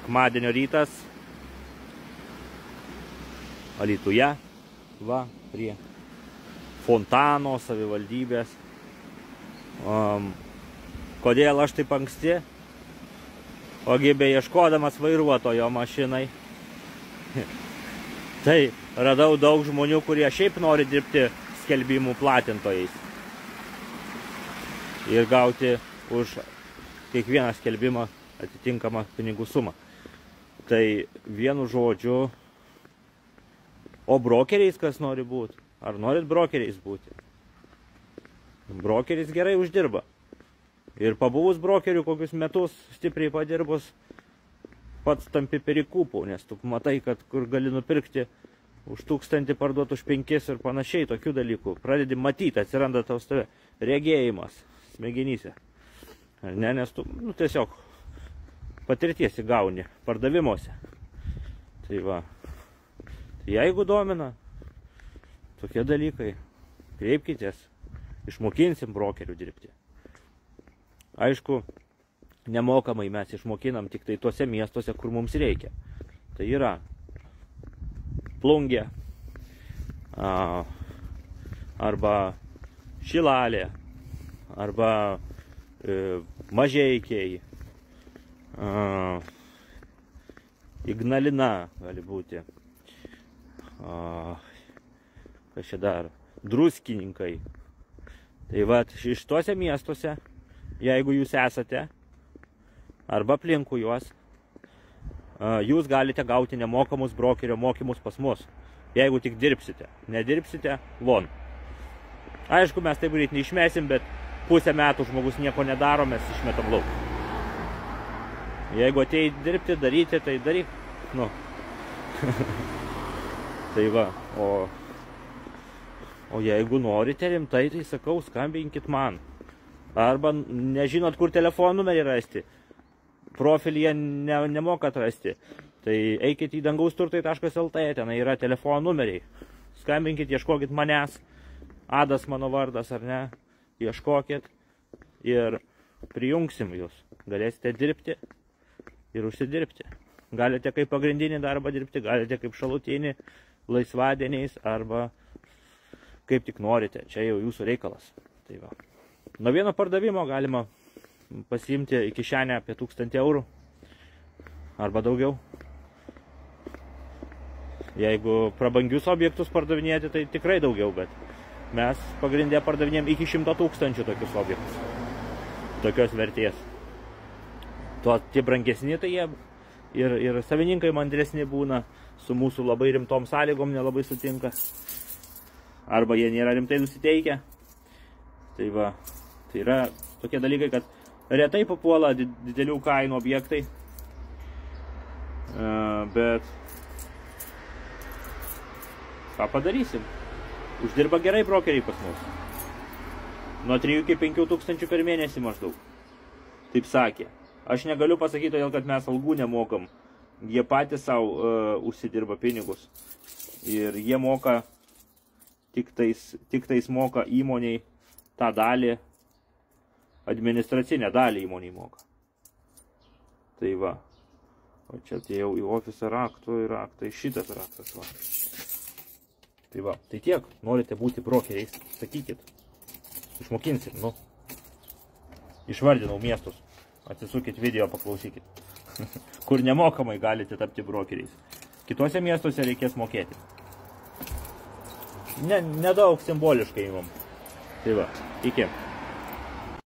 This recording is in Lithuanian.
Sekmadienio rytas Alytuje, va, prie fontano savivaldybės. Kodėl aš taip anksti? Ogi beieškodamas vairuotojo mašinai. Tai radau daug žmonių, kurie šiaip nori dirbti skelbimų platintojais ir gauti už kiekvieną skelbimą atitinkamą pinigų sumą. Tai vienu žodžiu, o brokeriais kas nori būti? Ar norit brokeriais būti? Brokeris gerai uždirba. Ir pabuvus brokerių kokius metus stipriai padirbus, pats tampi perikūpų, nes tu matai, kad kur gali nupirkti už 1000 parduoti už 5 ir panašiai tokių dalykų. Pradedi matyti, atsiranda tau tave regėjimas smegenyse. Ar ne, nes tu tiesiog patirties įgauni pardavimuose. Tai va. Tai jeigu domina tokie dalykai, kreipkitės, išmokinsim brokerių dirbti. Aišku, nemokamai mes išmokinam tik tai tuose miestuose, kur mums reikia. Tai yra Plungė, arba Šilalė, arba Mažeikiai, Ignalina gali būti, kas čia dar, Druskininkai. Tai va, iš tuose miestuose, jeigu jūs esate, arba aplinkui juos, jūs galite gauti nemokamus brokerio mokymus pas mus, jeigu tik dirbsite. Nedirbsite, von. Aišku, mes taip greit neišmesim, bet pusę metų žmogus nieko nedaro, mes išmetam lauk. Jeigu atėjai dirbti, daryti, tai daryk. Nu. Tai va, o jeigu norite rimtai, tai sakau, skambinkit man. Arba nežinot, kur telefono numerį rasti. Profilį jie nemokat rasti. Tai eikit į dangausturtai.lt, ten yra telefono numeriai. Skambinkit, ieškokit manęs. Adas mano vardas, ar ne? Ieškokit ir prijungsim jūs. Galėsite dirbti ir užsidirbti. Galite kaip pagrindinį darbą dirbti, galite kaip šalutinį, laisvadieniais, arba kaip tik norite. Čia jau jūsų reikalas. Tai va. Nuo vieno pardavimo galima pasiimti į kišenę apie 1000 eurų arba daugiau. Jeigu prabangius objektus pardavinėti, tai tikrai daugiau, bet mes pagrindė pardavinėm iki 100 000 tokius objektus. Tokios vertės. Tie brangesni, tai jie ir savininkai mandresni būna, su mūsų labai rimtom sąlygom nelabai sutinka. Arba jie nėra rimtai nusiteikę. Tai va, tai yra tokie dalykai, kad retai papuola didelių kainų objektai, bet ką padarysim? Uždirba gerai brokeriai pas mus. Nuo 3 iki 5 tūkstančių per mėnesį maždaug. Taip sakė. Aš negaliu pasakyti, todėl kad mes algų nemokam. Jie patys savo užsidirba pinigus. Ir jie moka, tik tais moka įmoniai tą dalį, administracinę dalį įmoniai moka. Tai va. O čia atėjau į ofisą raktų ir raktai šitas raktas va. Tai va. Tai tiek. Norite būti brokeriais, sakykit. Išmokinsim, nu. Išvardinau miestus. Atsisukit video, paklausykit. Kur nemokamai galite tapti brokeriais. Kituose miestuose reikės mokėti. Nedaug simboliškai imam. Tai va. Iki.